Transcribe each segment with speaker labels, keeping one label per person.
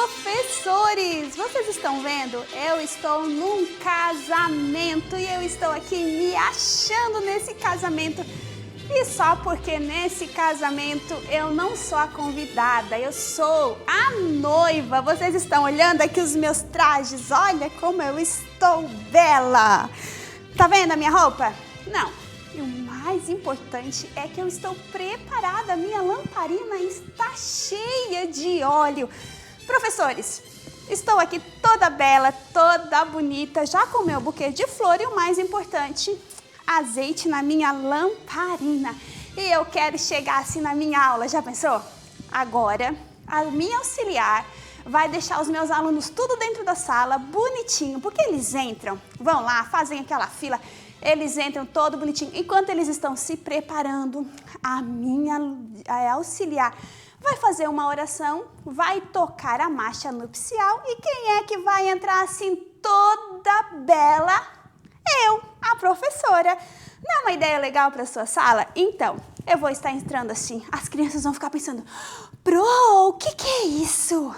Speaker 1: Professores, vocês estão vendo? Eu estou num casamento e eu estou aqui me achando nesse casamento. E só porque nesse casamento eu não sou a convidada, eu sou a noiva. Vocês estão olhando aqui os meus trajes? Olha como eu estou bela! Tá vendo a minha roupa? Não. E o mais importante é que eu estou preparada. Minha lamparina está cheia de óleo. Professores, estou aqui toda bela, toda bonita, já com meu buquê de flor e o mais importante, azeite na minha lamparina. E eu quero chegar assim na minha aula, já pensou? Agora, a minha auxiliar vai deixar os meus alunos tudo dentro da sala, bonitinho, porque eles entram, vão lá, fazem aquela fila, eles entram todo bonitinho. Enquanto eles estão se preparando, a minha auxiliar vai fazer uma oração, vai tocar a marcha nupcial e quem é que vai entrar assim toda bela? Eu, a professora. Não é uma ideia legal para a sua sala? Então, eu vou estar entrando assim, as crianças vão ficar pensando, Pro, o que é isso?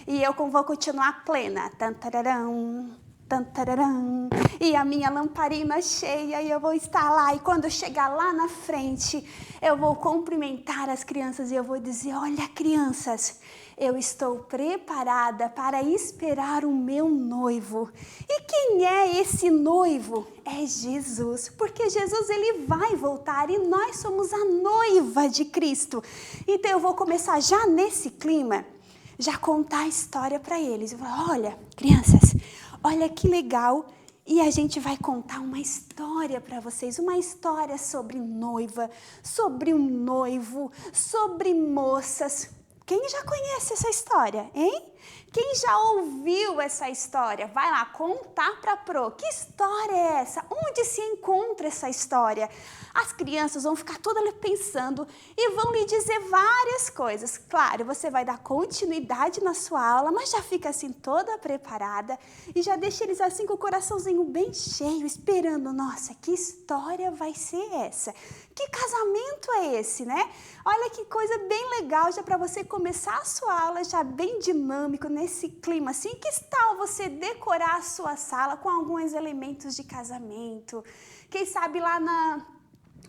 Speaker 1: E eu vou continuar plena. Tantararam, tantararam. E a minha lamparina cheia e eu vou estar lá. E quando eu chegar lá na frente, eu vou cumprimentar as crianças e eu vou dizer, olha crianças, eu estou preparada para esperar o meu noivo. E quem é esse noivo? É Jesus, porque Jesus ele vai voltar e nós somos a noiva de Cristo. Então eu vou começar já nesse clima, já contar a história para eles. Eu vou falar, olha, crianças, olha que legal. E a gente vai contar uma história para vocês, uma história sobre noiva, sobre um noivo, sobre moças. Quem já conhece essa história, hein? Quem já ouviu essa história? Vai lá contar para a Pro. Que história é essa? Onde se encontra essa história? As crianças vão ficar todas pensando e vão lhe dizer várias coisas. Claro, você vai dar continuidade na sua aula, mas já fica assim toda preparada e já deixa eles assim com o coraçãozinho bem cheio, esperando. Nossa, que história vai ser essa? Que casamento é esse, né? Olha que coisa bem legal já para você começar a sua aula já bem dinâmico, nesse clima assim. Que tal você decorar a sua sala com alguns elementos de casamento? Quem sabe lá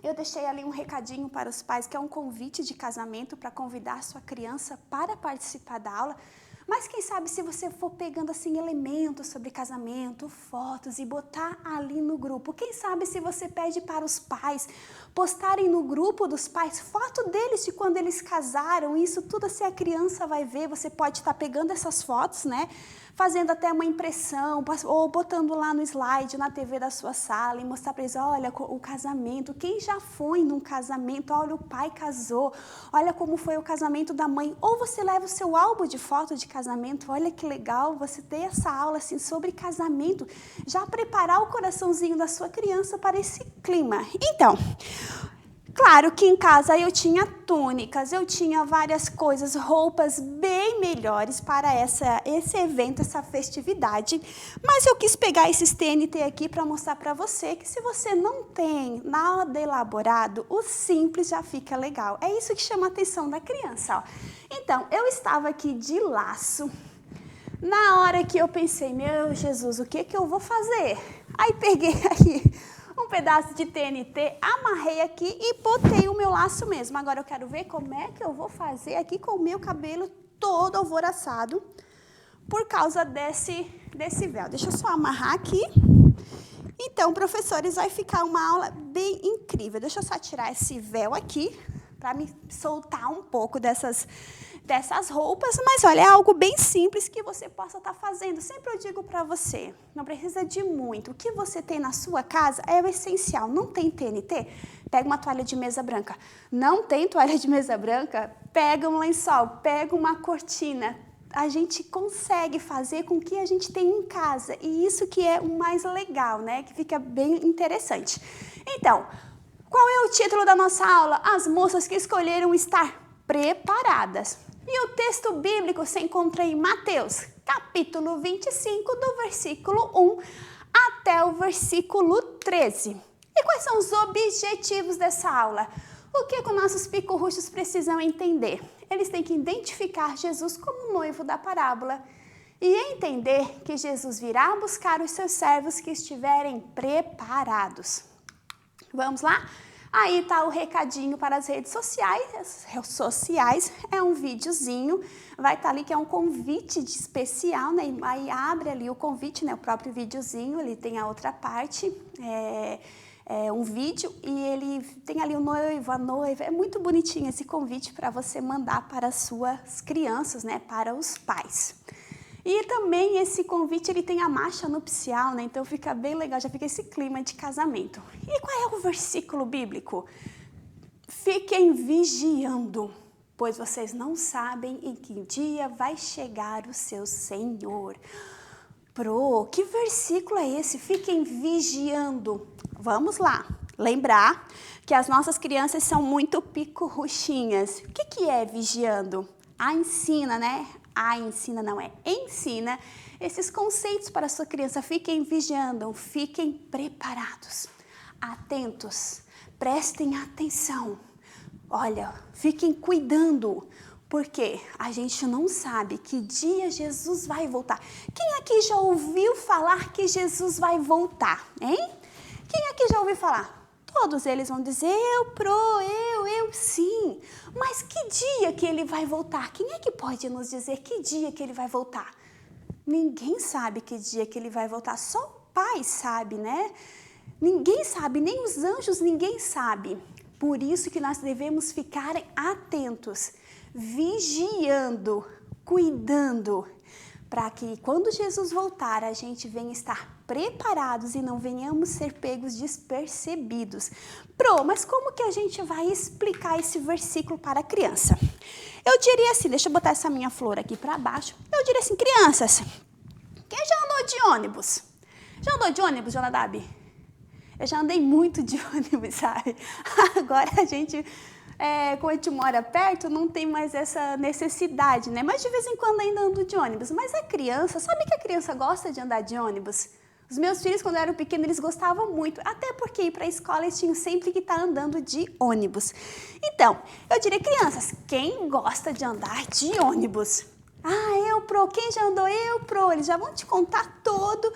Speaker 1: eu deixei ali um recadinho para os pais, que é um convite de casamento para convidar a sua criança para participar da aula. Mas quem sabe se você for pegando assim elementos sobre casamento, fotos e botar ali no grupo. Quem sabe se você pede para os pais postarem no grupo dos pais foto deles de quando eles casaram. Isso tudo assim a criança vai ver. Você pode estar pegando essas fotos, né? Fazendo até uma impressão ou botando lá no slide, na TV da sua sala e mostrar para eles, olha o casamento, quem já foi num casamento, olha o pai casou, olha como foi o casamento da mãe. Ou você leva o seu álbum de foto de casamento, olha que legal você ter essa aula assim sobre casamento, já preparar o coraçãozinho da sua criança para esse clima. Então, claro que em casa eu tinha túnicas, eu tinha várias coisas, roupas bem melhores para esse evento, essa festividade. Mas eu quis pegar esses TNT aqui para mostrar para você que se você não tem nada elaborado, o simples já fica legal. É isso que chama a atenção da criança, ó. Então, eu estava aqui de laço. Na hora que eu pensei, meu Jesus, o que eu vou fazer? Aí peguei aqui um pedaço de TNT, amarrei aqui e botei o meu laço mesmo. Agora eu quero ver como é que eu vou fazer aqui com o meu cabelo todo alvoroçado por causa desse véu. Deixa eu só amarrar aqui. Então, professores, vai ficar uma aula bem incrível. Deixa eu só tirar esse véu aqui para me soltar um pouco dessas roupas, mas olha, é algo bem simples que você possa estar fazendo. Sempre eu digo para você, não precisa de muito. O que você tem na sua casa é o essencial. Não tem TNT? Pega uma toalha de mesa branca. Não tem toalha de mesa branca? Pega um lençol, pega uma cortina. A gente consegue fazer com o que a gente tem em casa. E isso que é o mais legal, né? Que fica bem interessante. Então, qual é o título da nossa aula? As moças que escolheram estar preparadas. E o texto bíblico se encontra em Mateus, capítulo 25, do versículo 1 até o versículo 13. E quais são os objetivos dessa aula? O que os nossos picurruchos precisam entender? Eles têm que identificar Jesus como noivo da parábola e entender que Jesus virá buscar os seus servos que estiverem preparados. Vamos lá? Aí tá o recadinho para as redes sociais, é um videozinho, vai estar ali que é um convite especial, né? Aí abre ali o convite, né? O próprio videozinho, ele tem a outra parte, um vídeo e ele tem ali o noivo, a noiva, é muito bonitinho esse convite para você mandar para as suas crianças, né? Para os pais. E também esse convite, ele tem a marcha nupcial, né? Então fica bem legal, já fica esse clima de casamento. E qual é o versículo bíblico? Fiquem vigiando, pois vocês não sabem em que dia vai chegar o seu Senhor. Que versículo é esse? Fiquem vigiando. Vamos lá, lembrar que as nossas crianças são muito picurruchinhas. O que é vigiando? Ensina, né? Ensina esses conceitos para a sua criança. Fiquem vigiando, fiquem preparados, atentos, prestem atenção. Olha, fiquem cuidando, porque a gente não sabe que dia Jesus vai voltar. Quem aqui já ouviu falar que Jesus vai voltar, hein? Quem aqui já ouviu falar? Todos eles vão dizer, eu sim. Mas que dia que ele vai voltar? Quem é que pode nos dizer que dia que ele vai voltar? Ninguém sabe que dia que ele vai voltar, só o Pai sabe, né? Ninguém sabe, nem os anjos, ninguém sabe. Por isso que nós devemos ficar atentos, vigiando, cuidando, para que quando Jesus voltar, a gente venha estar preparados e não venhamos ser pegos despercebidos. Mas como que a gente vai explicar esse versículo para a criança? Eu diria assim, deixa eu botar essa minha flor aqui para baixo. Eu diria assim, crianças, quem já andou de ônibus? Já andou de ônibus, Jonadab? Eu já andei muito de ônibus, sabe? Agora como a gente mora perto, não tem mais essa necessidade, né? Mas de vez em quando ainda ando de ônibus. Mas a criança, sabe que a criança gosta de andar de ônibus? Os meus filhos, quando eram pequenos, eles gostavam muito. Até porque ir para a escola, eles tinham sempre que estar andando de ônibus. Então, eu diria, crianças, quem gosta de andar de ônibus? Quem já andou? Eles já vão te contar todo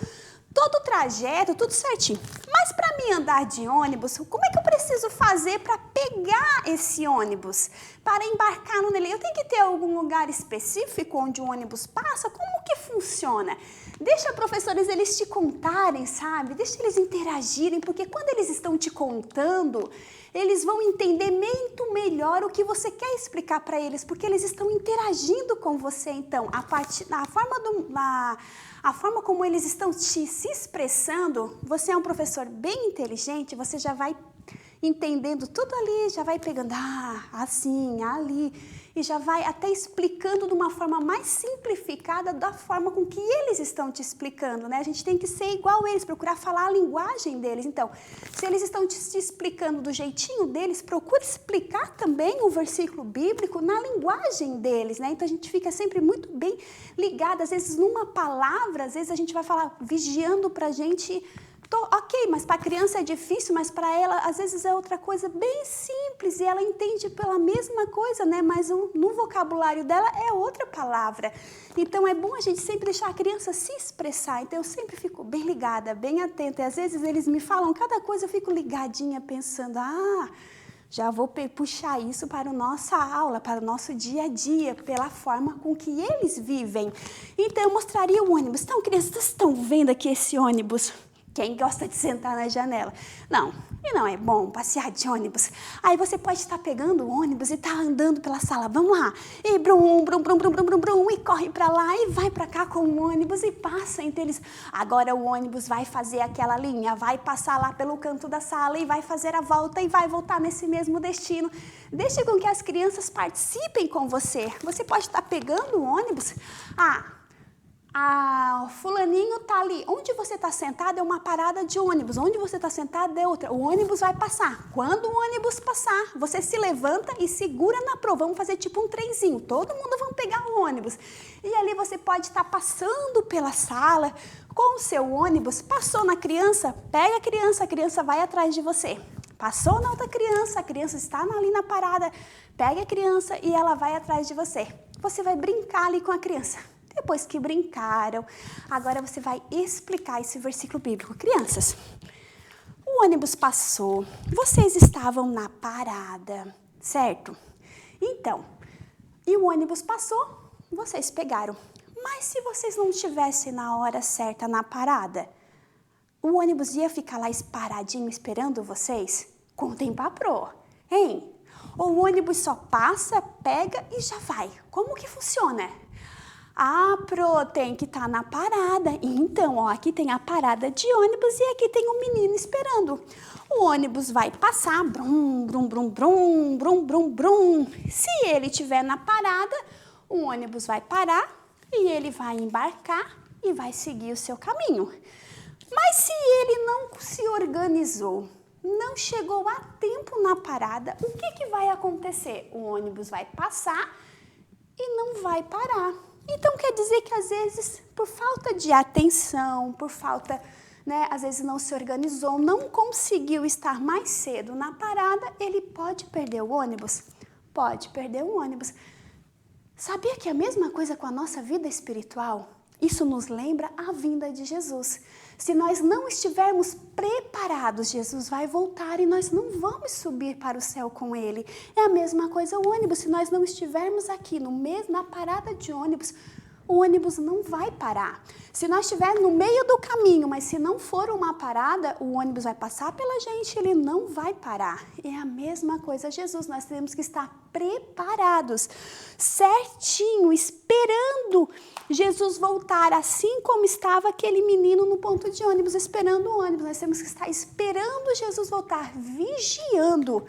Speaker 1: o trajeto, tudo certinho. Mas para mim andar de ônibus, como é que eu preciso fazer para pegar esse ônibus? Para embarcar nele? Eu tenho que ter algum lugar específico onde o ônibus passa? Como que funciona? Deixa professores eles te contarem, sabe? Deixa eles interagirem, porque quando eles estão te contando, eles vão entender muito melhor o que você quer explicar para eles, porque eles estão interagindo com você. Então, a forma como eles estão se expressando, você é um professor bem inteligente, você já vai entendendo tudo ali, já vai pegando, assim, ali, e já vai até explicando de uma forma mais simplificada da forma com que eles estão te explicando, né? A gente tem que ser igual a eles, procurar falar a linguagem deles. Então, se eles estão te explicando do jeitinho deles, procure explicar também o versículo bíblico na linguagem deles, né? Então, a gente fica sempre muito bem ligado, às vezes numa palavra, às vezes a gente vai falar vigiando pra gente. Ok, mas para a criança é difícil, mas para ela às vezes é outra coisa bem simples e ela entende pela mesma coisa, né? Mas no vocabulário dela é outra palavra. Então é bom a gente sempre deixar a criança se expressar. Então eu sempre fico bem ligada, bem atenta. E às vezes eles me falam cada coisa, eu fico ligadinha pensando, já vou puxar isso para a nossa aula, para o nosso dia a dia, pela forma com que eles vivem. Então eu mostraria o ônibus. Então, crianças, vocês estão vendo aqui esse ônibus? Quem gosta de sentar na janela? Não, e não é bom passear de ônibus. Aí você pode estar pegando o ônibus e estar andando pela sala. Vamos lá. E brum, brum, brum, brum, brum, brum, brum, e corre para lá e vai para cá com o ônibus e passa entre eles. Agora o ônibus vai fazer aquela linha, vai passar lá pelo canto da sala e vai fazer a volta e vai voltar nesse mesmo destino. Deixe com que as crianças participem com você. Você pode estar pegando o ônibus. Fulaninho tá ali. Onde você está sentado é uma parada de ônibus. Onde você está sentado é outra. O ônibus vai passar. Quando o ônibus passar, você se levanta e segura na proa. Vamos fazer tipo um trenzinho. Todo mundo vai pegar o ônibus. E ali você pode estar passando pela sala com o seu ônibus. Passou na criança, pega a criança vai atrás de você. passou na outra criança, a criança está ali na parada, pega a criança e ela vai atrás de você. Você vai brincar ali com a criança. Depois que brincaram, agora você vai explicar esse versículo bíblico. Crianças, o ônibus passou, vocês estavam na parada, certo? Então, e o ônibus passou, vocês pegaram. Mas se vocês não estivessem na hora certa na parada, o ônibus ia ficar lá paradinho esperando vocês? Contem pra Pro, hein? Ou o ônibus só passa, pega e já vai? Como que funciona? Ah, Pro, tem que estar na parada. Então, ó, aqui tem a parada de ônibus e aqui tem um menino esperando. O ônibus vai passar, brum, brum, brum, brum, brum, brum, brum. Se ele estiver na parada, o ônibus vai parar e ele vai embarcar e vai seguir o seu caminho. Mas se ele não se organizou, não chegou a tempo na parada, o que vai acontecer? O ônibus vai passar e não vai parar. Então, quer dizer que, às vezes, por falta de atenção, por falta, né, às vezes não se organizou, não conseguiu estar mais cedo na parada, ele pode perder o ônibus? Pode perder o ônibus. Sabia que é a mesma coisa com a nossa vida espiritual? Isso nos lembra a vinda de Jesus. Se nós não estivermos preparados, Jesus vai voltar e nós não vamos subir para o céu com Ele. É a mesma coisa o ônibus. Se nós não estivermos aqui na parada de ônibus, o ônibus não vai parar. Se nós estivermos no meio do caminho, mas se não for uma parada, o ônibus vai passar pela gente, ele não vai parar. É a mesma coisa Jesus, nós temos que estar preparados, certinho, esperando Jesus voltar, assim como estava aquele menino no ponto de ônibus, esperando o ônibus. Nós temos que estar esperando Jesus voltar, vigiando,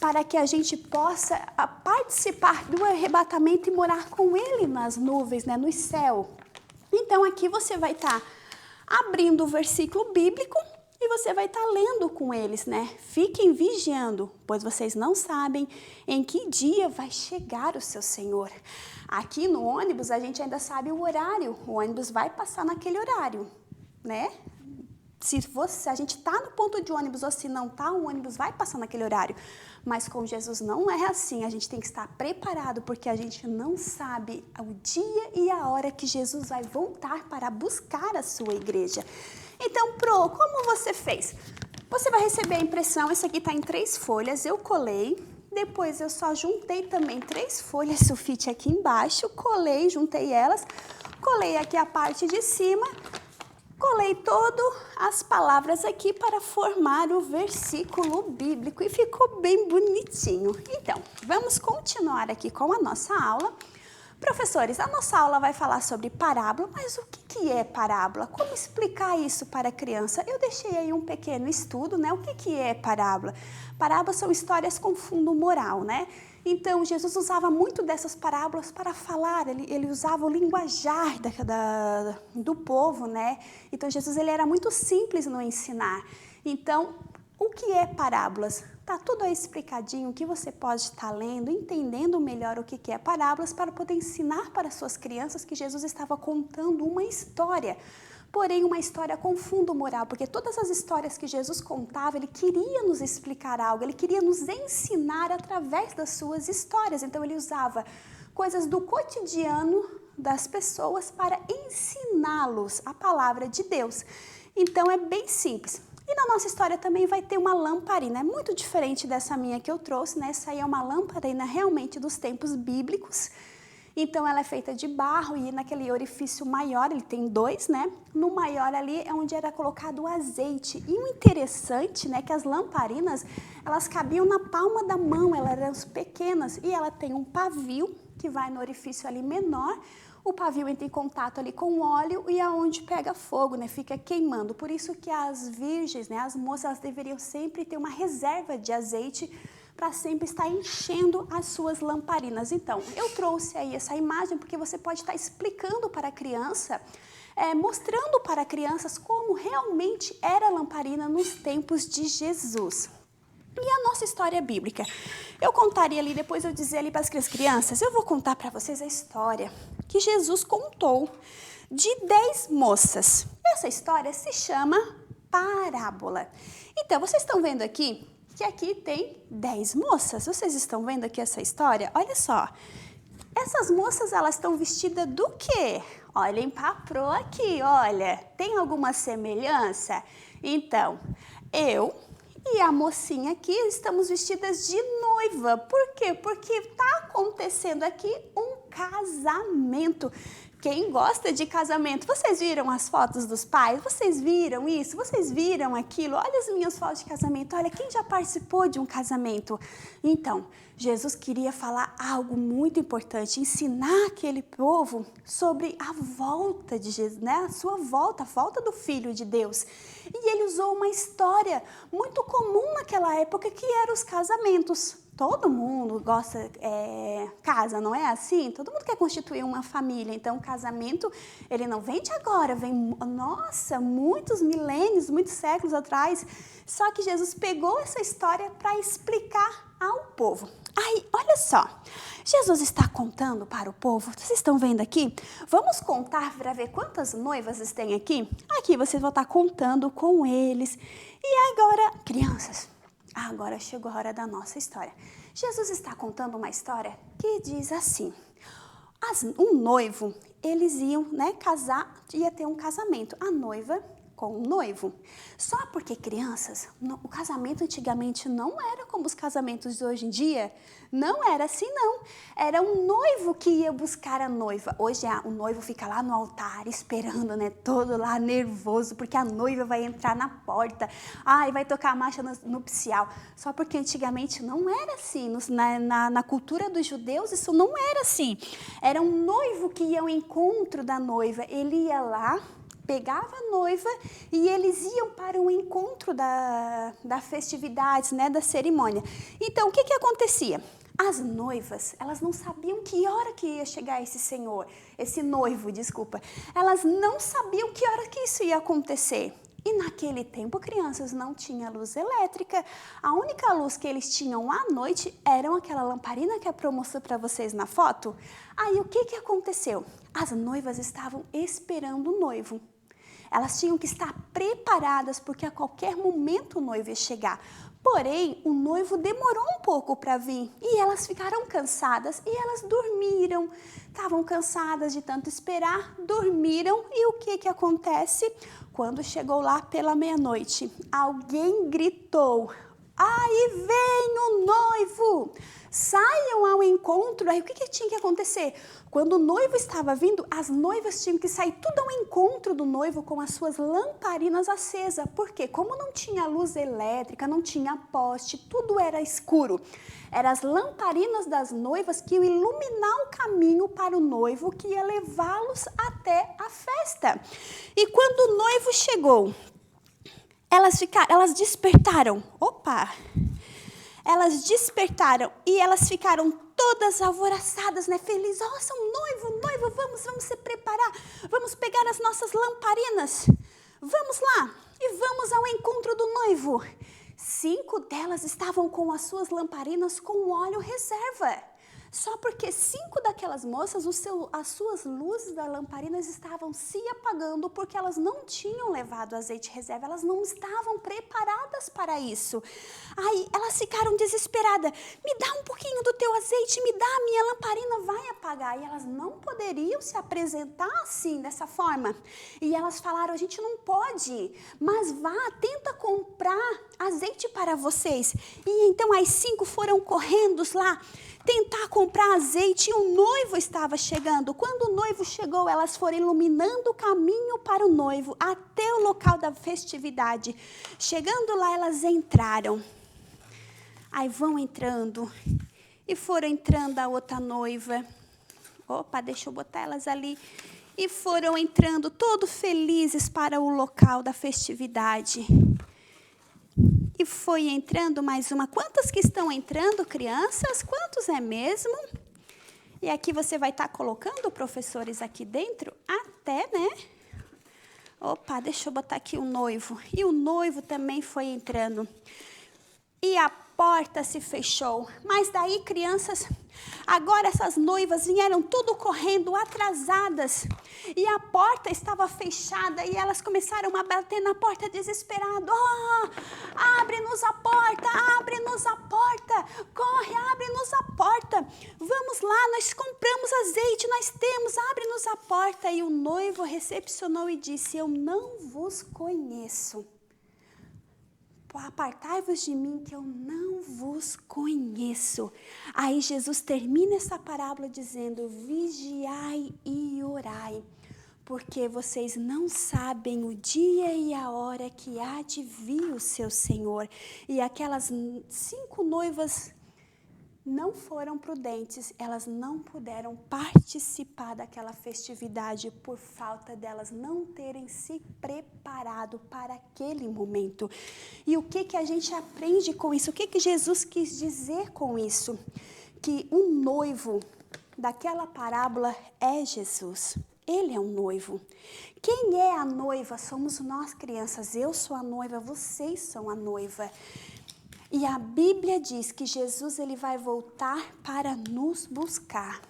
Speaker 1: para que a gente possa participar do arrebatamento e morar com Ele nas nuvens, né, no céu. Então, aqui você vai estar abrindo o versículo bíblico e você vai estar lendo com eles, né? Fiquem vigiando, pois vocês não sabem em que dia vai chegar o seu Senhor. Aqui no ônibus, a gente ainda sabe o horário. O ônibus vai passar naquele horário, né? Se a gente está no ponto de ônibus ou se não está, o ônibus vai passar naquele horário. Mas com Jesus não é assim, a gente tem que estar preparado, porque a gente não sabe o dia e a hora que Jesus vai voltar para buscar a sua igreja. Então, Pro, como você fez? Você vai receber a impressão, esse aqui está em 3 folhas, eu colei, depois eu só juntei também 3 folhas sulfite aqui embaixo, colei, juntei elas, colei aqui a parte de cima, colei todas as palavras aqui para formar o versículo bíblico e ficou bem bonitinho. Então, vamos continuar aqui com a nossa aula. Professores, a nossa aula vai falar sobre parábola, mas o que é parábola? Como explicar isso para a criança? Eu deixei aí um pequeno estudo, né? O que é parábola? Parábolas são histórias com fundo moral, né? Então, Jesus usava muito dessas parábolas para falar, ele usava o linguajar do povo, né? Então, Jesus ele era muito simples no ensinar. Então, o que é parábolas? Tá tudo aí explicadinho, que você pode estar lendo, entendendo melhor o que é parábolas para poder ensinar para suas crianças que Jesus estava contando uma história. Porém, uma história com fundo moral, porque todas as histórias que Jesus contava, ele queria nos explicar algo, ele queria nos ensinar através das suas histórias. Então, ele usava coisas do cotidiano das pessoas para ensiná-los a palavra de Deus. Então, é bem simples. E na nossa história também vai ter uma lamparina, é muito diferente dessa minha que eu trouxe, né? Essa aí é uma lamparina realmente dos tempos bíblicos. Então, ela é feita de barro e naquele orifício maior, ele tem 2, né? No maior ali é onde era colocado o azeite. E o interessante, né, que as lamparinas, elas cabiam na palma da mão, elas eram pequenas. E ela tem um pavio que vai no orifício ali menor. O pavio entra em contato ali com o óleo e é onde pega fogo, né? Fica queimando. Por isso que as virgens, né, as moças, elas deveriam sempre ter uma reserva de azeite para sempre estar enchendo as suas lamparinas. Então, eu trouxe aí essa imagem porque você pode estar explicando para a criança, mostrando para crianças como realmente era a lamparina nos tempos de Jesus. E a nossa história bíblica? Eu contaria ali, depois eu dizer ali para as crianças, eu vou contar para vocês a história que Jesus contou de 10 moças. Essa história se chama parábola. Então, vocês estão vendo aqui que aqui tem 10 moças. Vocês estão vendo aqui essa história? Olha só. Essas moças, elas estão vestidas do quê? Olhem para a proa aqui, olha. Tem alguma semelhança? Então, eu e a mocinha aqui estamos vestidas de noiva. Por quê? Porque está acontecendo aqui um casamento. Quem gosta de casamento? Vocês viram as fotos dos pais? Vocês viram isso? Vocês viram aquilo? Olha as minhas fotos de casamento. Olha, quem já participou de um casamento? Então, Jesus queria falar algo muito importante, ensinar aquele povo sobre a volta de Jesus, né? A sua volta, a volta do Filho de Deus. E ele usou uma história muito comum naquela época, que eram os casamentos. Todo mundo gosta, casa, não é assim? Todo mundo quer constituir uma família. Então, o casamento, ele não vem de agora, vem, nossa, muitos milênios, muitos séculos atrás. Só que Jesus pegou essa história para explicar ao povo. Aí, olha só, Jesus está contando para o povo, vocês estão vendo aqui? Vamos contar para ver quantas noivas tem aqui? Aqui vocês vão estar contando com eles. E agora, crianças, agora chegou a hora da nossa história. Jesus está contando uma história que diz assim: um noivo, eles iam, né, casar, ia ter um casamento. A noiva com o noivo. Só porque, crianças, o casamento antigamente não era como os casamentos de hoje em dia. Não era assim, não. Era um noivo que ia buscar a noiva. Hoje o noivo fica lá no altar esperando, né? Todo lá nervoso, porque a noiva vai entrar na porta. E vai tocar a marcha nupcial. Só porque antigamente não era assim. Na cultura dos judeus, isso não era assim. Era um noivo que ia ao encontro da noiva. Ele ia lá, pegava a noiva e eles iam para o encontro da festividade, né, da cerimônia. Então, o que acontecia? As noivas, elas não sabiam que hora que ia chegar esse noivo, desculpa. Elas não sabiam que hora que isso ia acontecer. E naquele tempo, crianças, não tinha luz elétrica. A única luz que eles tinham à noite era aquela lamparina que eu mostrei para vocês na foto. Aí, o que aconteceu? As noivas estavam esperando o noivo. Elas tinham que estar preparadas, porque a qualquer momento o noivo ia chegar. Porém, o noivo demorou um pouco para vir e elas ficaram cansadas e elas dormiram. Estavam cansadas de tanto esperar, dormiram. E o que acontece? Quando chegou lá pela meia-noite, alguém gritou: aí vem o noivo! Saiam ao encontro. Aí o que tinha que acontecer? Quando o noivo estava vindo, as noivas tinham que sair tudo ao encontro do noivo com as suas lamparinas acesas. Por quê? Como não tinha luz elétrica, não tinha poste, tudo era escuro. Eram as lamparinas das noivas que iam iluminar o caminho para o noivo, que ia levá-los até a festa. E quando o noivo chegou, elas despertaram. Elas despertaram e elas ficaram todas alvoroçadas, né? Felizes. Nossa, um noivo, vamos se preparar. Vamos pegar as nossas lamparinas. Vamos lá e vamos ao encontro do noivo. 5 delas estavam com as suas lamparinas com óleo reserva. Só porque 5 daquelas moças, as suas luzes das lamparinas estavam se apagando porque elas não tinham levado azeite reserva, elas não estavam preparadas para isso. Aí elas ficaram desesperadas: me dá um pouquinho do teu azeite, me dá, a minha lamparina vai apagar. E elas não poderiam se apresentar assim, dessa forma. E elas falaram: a gente não pode, mas tenta comprar azeite para vocês. E então as 5 foram correndo lá, tentar comprar azeite, e o noivo estava chegando. Quando o noivo chegou, elas foram iluminando o caminho para o noivo até o local da festividade. Chegando lá, elas entraram. Aí vão entrando e foram entrando a outra noiva. Deixa eu botar elas ali. E foram entrando todos felizes para o local da festividade. E foi entrando mais uma. Quantas que estão entrando, crianças? Quantos é mesmo? E aqui você vai estar colocando professores aqui dentro até, né? Deixa eu botar aqui o noivo. E o noivo também foi entrando. E a porta se fechou. Mas daí, crianças, agora essas noivas vieram tudo correndo, atrasadas. E a porta estava fechada e elas começaram a bater na porta desesperado. Abre-nos a porta, abre abre-nos a porta, corre, abre-nos a porta. Vamos lá, nós compramos azeite, nós temos, abre-nos a porta. E o noivo recepcionou e disse, eu não vos conheço. Apartai-vos de mim que eu não vos conheço. Aí Jesus termina essa parábola dizendo, vigiai e orai, porque vocês não sabem o dia e a hora que há de vir o seu Senhor. E aquelas 5 noivas não foram prudentes, elas não puderam participar daquela festividade por falta delas não terem se preparado para aquele momento. E o que a gente aprende com isso? O que Jesus quis dizer com isso? Que o noivo daquela parábola é Jesus. Ele é um noivo. Quem é a noiva? Somos nós, crianças. Eu sou a noiva, vocês são a noiva. E a Bíblia diz que Jesus ele vai voltar para nos buscar.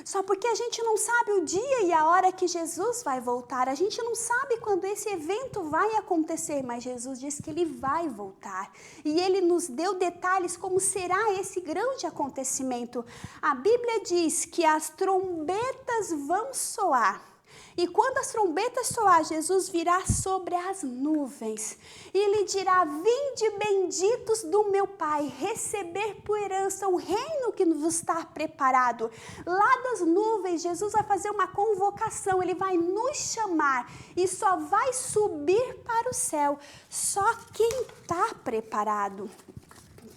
Speaker 1: Só porque a gente não sabe o dia e a hora que Jesus vai voltar. A gente não sabe quando esse evento vai acontecer, mas Jesus diz que ele vai voltar. E ele nos deu detalhes como será esse grande acontecimento. A Bíblia diz que as trombetas vão soar. E quando as trombetas soar, Jesus virá sobre as nuvens. E ele dirá, vinde benditos do meu Pai, receber por herança o reino que nos está preparado. Lá das nuvens, Jesus vai fazer uma convocação, ele vai nos chamar e só vai subir para o céu só quem está preparado.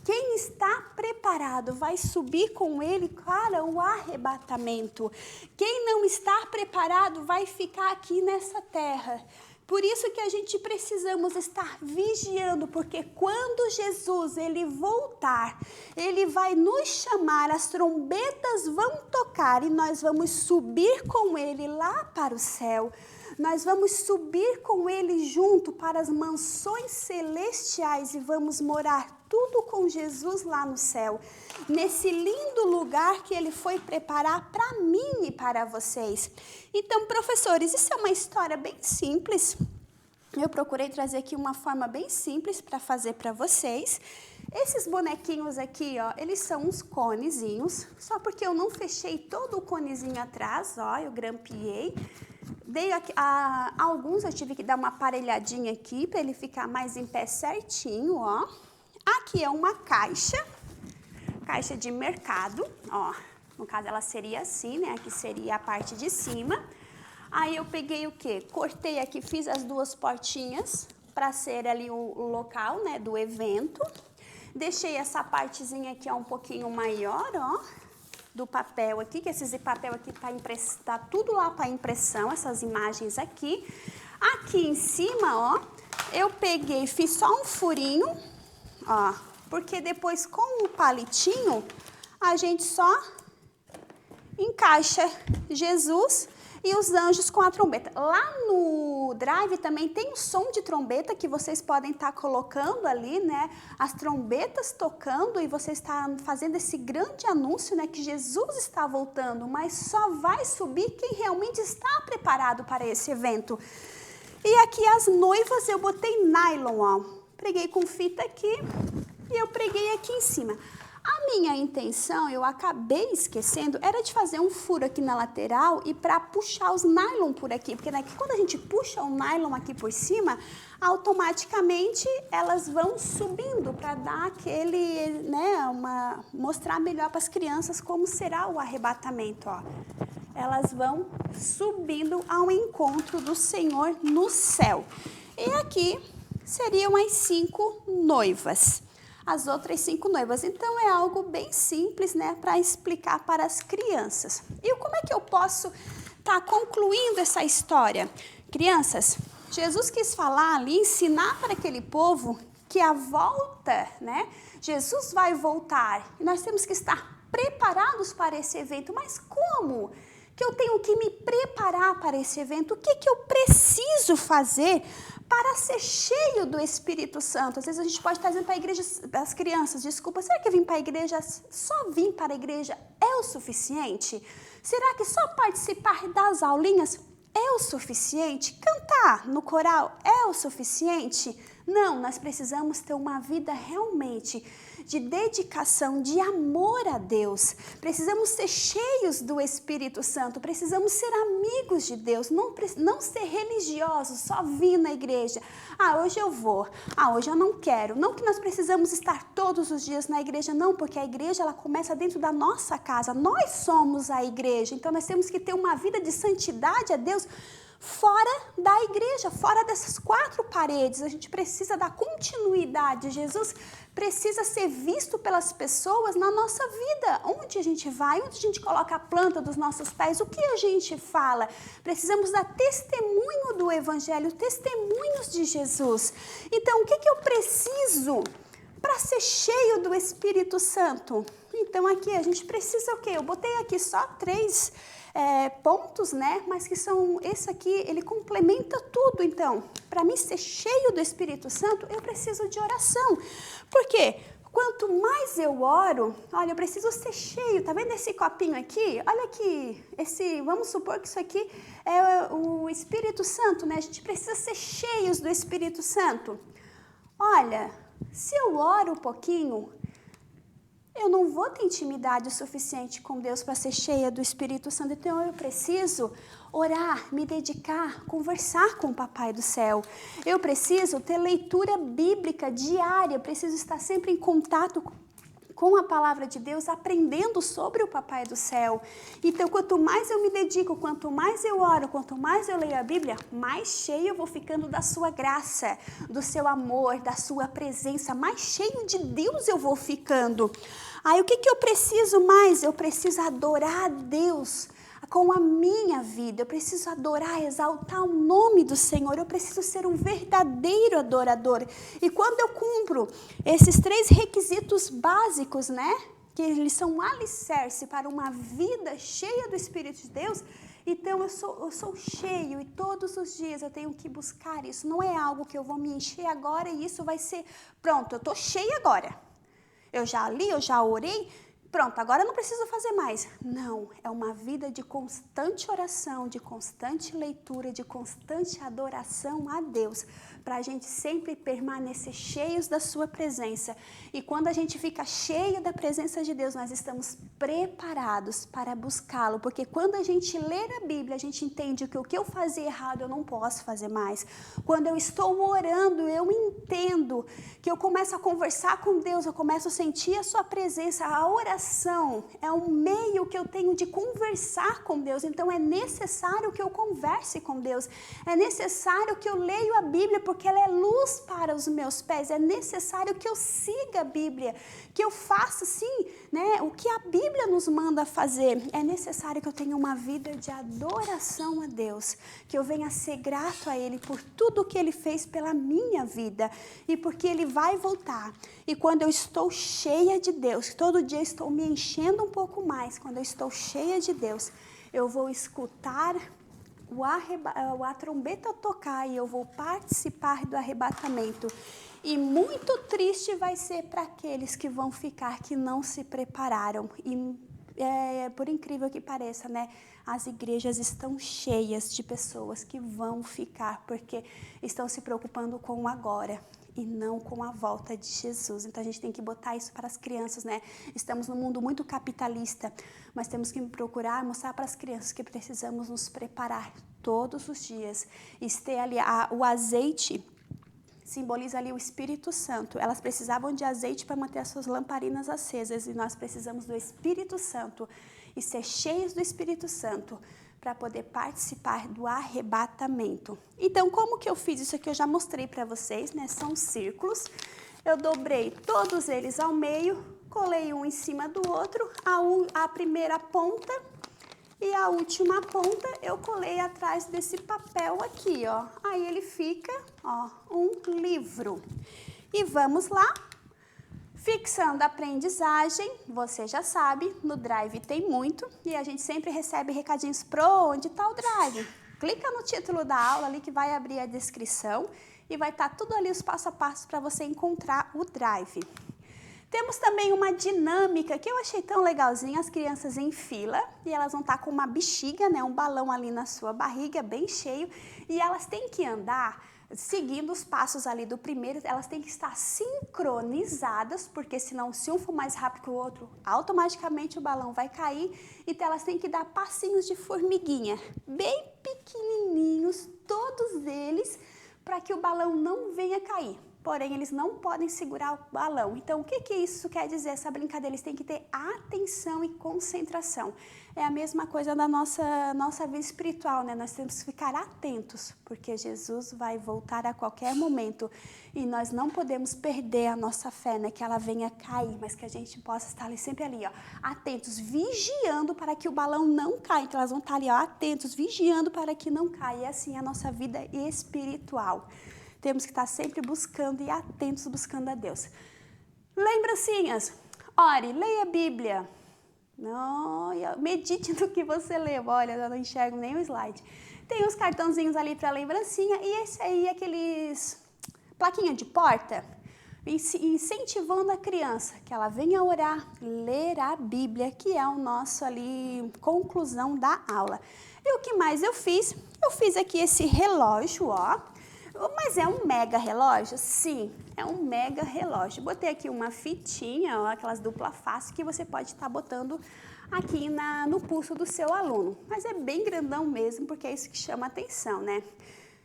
Speaker 1: Quem está preparado vai subir com ele para o arrebatamento. Quem não está preparado vai ficar aqui nessa terra. Por isso que a gente precisamos estar vigiando, porque quando Jesus ele voltar, ele vai nos chamar, as trombetas vão tocar e nós vamos subir com ele lá para o céu. Nós vamos subir com ele junto para as mansões celestiais e vamos morar tudo com Jesus lá no céu. Nesse lindo lugar que ele foi preparar para mim e para vocês. Então, professores, isso é uma história bem simples. Eu procurei trazer aqui uma forma bem simples para fazer para vocês. Esses bonequinhos aqui, ó, eles são uns conezinhos. Só porque eu não fechei todo o conezinho atrás, ó, eu grampeei. Dei aqui, alguns eu tive que dar uma aparelhadinha aqui para ele ficar mais em pé certinho, ó. Aqui é uma caixa de mercado, ó. No caso ela seria assim, né? Aqui seria a parte de cima. Aí eu peguei o quê? Cortei aqui, fiz as 2 portinhas para ser ali o local, né, do evento. Deixei essa partezinha aqui, ó, um pouquinho maior, ó, do papel aqui, que esse papel aqui tá tudo lá para impressão, essas imagens aqui. Aqui em cima, ó, eu peguei, fiz só um furinho, ó, porque depois com o palitinho, a gente só encaixa Jesus e os anjos com a trombeta. Lá no Drive também tem um som de trombeta que vocês podem estar colocando ali, né? As trombetas tocando e você está fazendo esse grande anúncio, né? Que Jesus está voltando, mas só vai subir quem realmente está preparado para esse evento. E aqui as noivas eu botei nylon, ó. Preguei com fita aqui e eu preguei aqui em cima. A minha intenção, eu acabei esquecendo, era de fazer um furo aqui na lateral e para puxar os nylon por aqui. Porque quando a gente puxa o nylon aqui por cima, automaticamente elas vão subindo para dar aquele, né, mostrar melhor para as crianças como será o arrebatamento, ó. Elas vão subindo ao encontro do Senhor no céu. E aqui seriam as 5 noivas. As outras 5 noivas. Então, é algo bem simples, né, para explicar para as crianças. E como é que eu posso estar concluindo essa história? Crianças, Jesus quis falar ali, ensinar para aquele povo que a volta, né, Jesus vai voltar. E nós temos que estar preparados para esse evento. Mas como? Que eu tenho que me preparar para esse evento? O que eu preciso fazer para ser cheio do Espírito Santo? Às vezes a gente pode estar dizendo para a igreja, as crianças, desculpa, será que vir para a igreja, só vir para a igreja é o suficiente? Será que só participar das aulinhas é o suficiente? Cantar no coral é o suficiente? Não, nós precisamos ter uma vida realmente de dedicação, de amor a Deus. Precisamos ser cheios do Espírito Santo, precisamos ser amigos de Deus, não ser religiosos, só vir na igreja. Hoje eu vou, hoje eu não quero. Não que nós precisamos estar todos os dias na igreja, não, porque a igreja ela começa dentro da nossa casa, nós somos a igreja, então nós temos que ter uma vida de santidade a Deus, fora da igreja, fora dessas 4 paredes. A gente precisa dar continuidade. Jesus precisa ser visto pelas pessoas na nossa vida. Onde a gente vai, onde a gente coloca a planta dos nossos pés, o que a gente fala. Precisamos dar testemunho do Evangelho, testemunhos de Jesus. Então, o que eu preciso para ser cheio do Espírito Santo? Então, aqui a gente precisa o quê? Eu botei aqui só 3 pontos, né? Mas que são, esse aqui, ele complementa tudo. Então, para mim ser cheio do Espírito Santo, eu preciso de oração. Por quê? Quanto mais eu oro, olha, eu preciso ser cheio. Tá vendo esse copinho aqui? Olha aqui, vamos supor que isso aqui é o Espírito Santo, né? A gente precisa ser cheios do Espírito Santo. Olha, se eu oro um pouquinho, eu não vou ter intimidade o suficiente com Deus para ser cheia do Espírito Santo. Então eu preciso orar, me dedicar, conversar com o Papai do Céu. Eu preciso ter leitura bíblica diária, preciso estar sempre em contato com a palavra de Deus, aprendendo sobre o Papai do Céu. Então, quanto mais eu me dedico, quanto mais eu oro, quanto mais eu leio a Bíblia, mais cheio eu vou ficando da sua graça, do seu amor, da sua presença, mais cheio de Deus eu vou ficando. Aí, o que eu preciso mais? Eu preciso adorar a Deus com a minha vida. Eu preciso adorar, exaltar o nome do Senhor. Eu preciso ser um verdadeiro adorador. E quando eu cumpro esses 3 requisitos básicos, né? Que eles são um alicerce para uma vida cheia do Espírito de Deus, então eu sou cheio e todos os dias eu tenho que buscar isso. Não é algo que eu vou me encher agora e isso vai ser, pronto, eu estou cheia agora. Eu já li, eu já orei, pronto, agora eu não preciso fazer mais. Não, é uma vida de constante oração, de constante leitura, de constante adoração a Deus, para a gente sempre permanecer cheios da sua presença. E quando a gente fica cheio da presença de Deus, nós estamos preparados para buscá-lo, porque quando a gente lê a Bíblia, a gente entende que o que eu fazia errado eu não posso fazer mais. Quando eu estou orando, eu entendo que eu começo a conversar com Deus, eu começo a sentir a sua presença. A oração é um meio que eu tenho de conversar com Deus, então é necessário que eu converse com Deus, é necessário que eu leia a Bíblia, porque ela é luz para os meus pés, é necessário que eu siga a Bíblia, que eu faça, sim, né, o que a Bíblia nos manda fazer. É necessário que eu tenha uma vida de adoração a Deus, que eu venha ser grato a Ele por tudo que Ele fez pela minha vida, e porque Ele vai voltar. E quando eu estou cheia de Deus, todo dia estou me enchendo um pouco mais, quando eu estou cheia de Deus, eu vou escutar a trombeta tocar e eu vou participar do arrebatamento. E muito triste vai ser para aqueles que vão ficar, que não se prepararam. E por incrível que pareça, né, as igrejas estão cheias de pessoas que vão ficar porque estão se preocupando com o agora e não com a volta de Jesus. Então a gente tem que botar isso para as crianças, né? Estamos num mundo muito capitalista, mas temos que procurar mostrar para as crianças que precisamos nos preparar todos os dias. E ter ali o azeite simboliza ali o Espírito Santo. Elas precisavam de azeite para manter as suas lamparinas acesas, e nós precisamos do Espírito Santo e ser cheios do Espírito Santo para poder participar do arrebatamento. Então, como que eu fiz isso aqui? Eu já mostrei para vocês, né? São círculos. Eu dobrei todos eles ao meio, colei um em cima do outro, a primeira ponta e a última ponta eu colei atrás desse papel aqui, ó. Aí ele fica, ó, um livro. E vamos lá. Fixando a aprendizagem, você já sabe, no Drive tem muito, e a gente sempre recebe recadinhos pro onde está o Drive. Clica no título da aula ali que vai abrir a descrição e vai estar tudo ali os passo a passo para você encontrar o Drive. Temos também uma dinâmica que eu achei tão legalzinha, as crianças em fila, e elas vão estar com uma bexiga, né, um balão ali na sua barriga, bem cheio, e elas têm que andar seguindo os passos ali do primeiro, elas têm que estar sincronizadas, porque senão se um for mais rápido que o outro, automaticamente o balão vai cair. Então elas têm que dar passinhos de formiguinha, bem pequenininhos, todos eles, para que o balão não venha cair. Porém, eles não podem segurar o balão. Então, o que isso quer dizer, essa brincadeira? Eles têm que ter atenção e concentração. É a mesma coisa da nossa vida espiritual, né? Nós temos que ficar atentos, porque Jesus vai voltar a qualquer momento. E nós não podemos perder a nossa fé, né? Que ela venha cair, mas que a gente possa estar ali, sempre ali, ó, atentos, vigiando para que o balão não caia. Então, elas vão estar ali, ó, atentos, vigiando para que não caia. E assim é a nossa vida espiritual. Temos que estar sempre buscando e atentos buscando a Deus. Lembrancinhas, ore, leia a Bíblia. Não, medite no que você lê. Olha, eu não enxergo nem o slide. Tem uns cartãozinhos ali para lembrancinha e esse aí, aqueles plaquinha de porta, incentivando a criança que ela venha orar, ler a Bíblia, que é o nosso ali conclusão da aula. E o que mais eu fiz? Eu fiz aqui esse relógio, ó. Mas é um mega relógio? Sim, é um mega relógio. Botei aqui uma fitinha, ó, aquelas dupla face, que você pode estar botando aqui no pulso do seu aluno. Mas é bem grandão mesmo, porque é isso que chama atenção, né?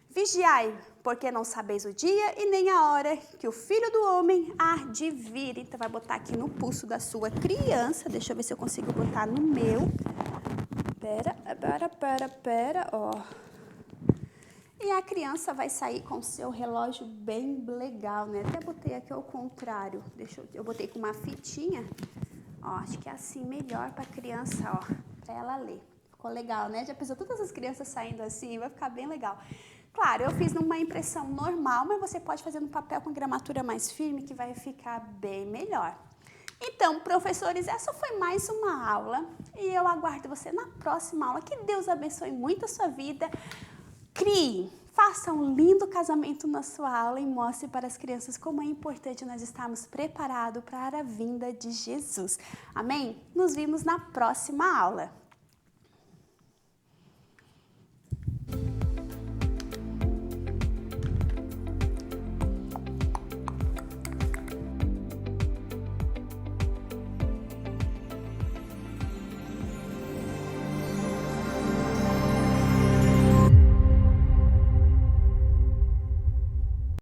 Speaker 1: Vigiai, porque não sabeis o dia e nem a hora que o Filho do Homem há de vir. Então, vai botar aqui no pulso da sua criança. Deixa eu ver se eu consigo botar no meu. Pera, ó. E a criança vai sair com o seu relógio bem legal, né? Até botei aqui ao contrário. Eu botei com uma fitinha. Ó, acho que é assim melhor para a criança, ó, para ela ler. Ficou legal, né? Já pensou todas as crianças saindo assim? Vai ficar bem legal. Claro, eu fiz numa impressão normal, mas você pode fazer no papel com gramatura mais firme, que vai ficar bem melhor. Então, professores, essa foi mais uma aula. E eu aguardo você na próxima aula. Que Deus abençoe muito a sua vida. Crie, faça um lindo casamento na sua aula e mostre para as crianças como é importante nós estarmos preparados para a vinda de Jesus. Amém? Nos vemos na próxima aula.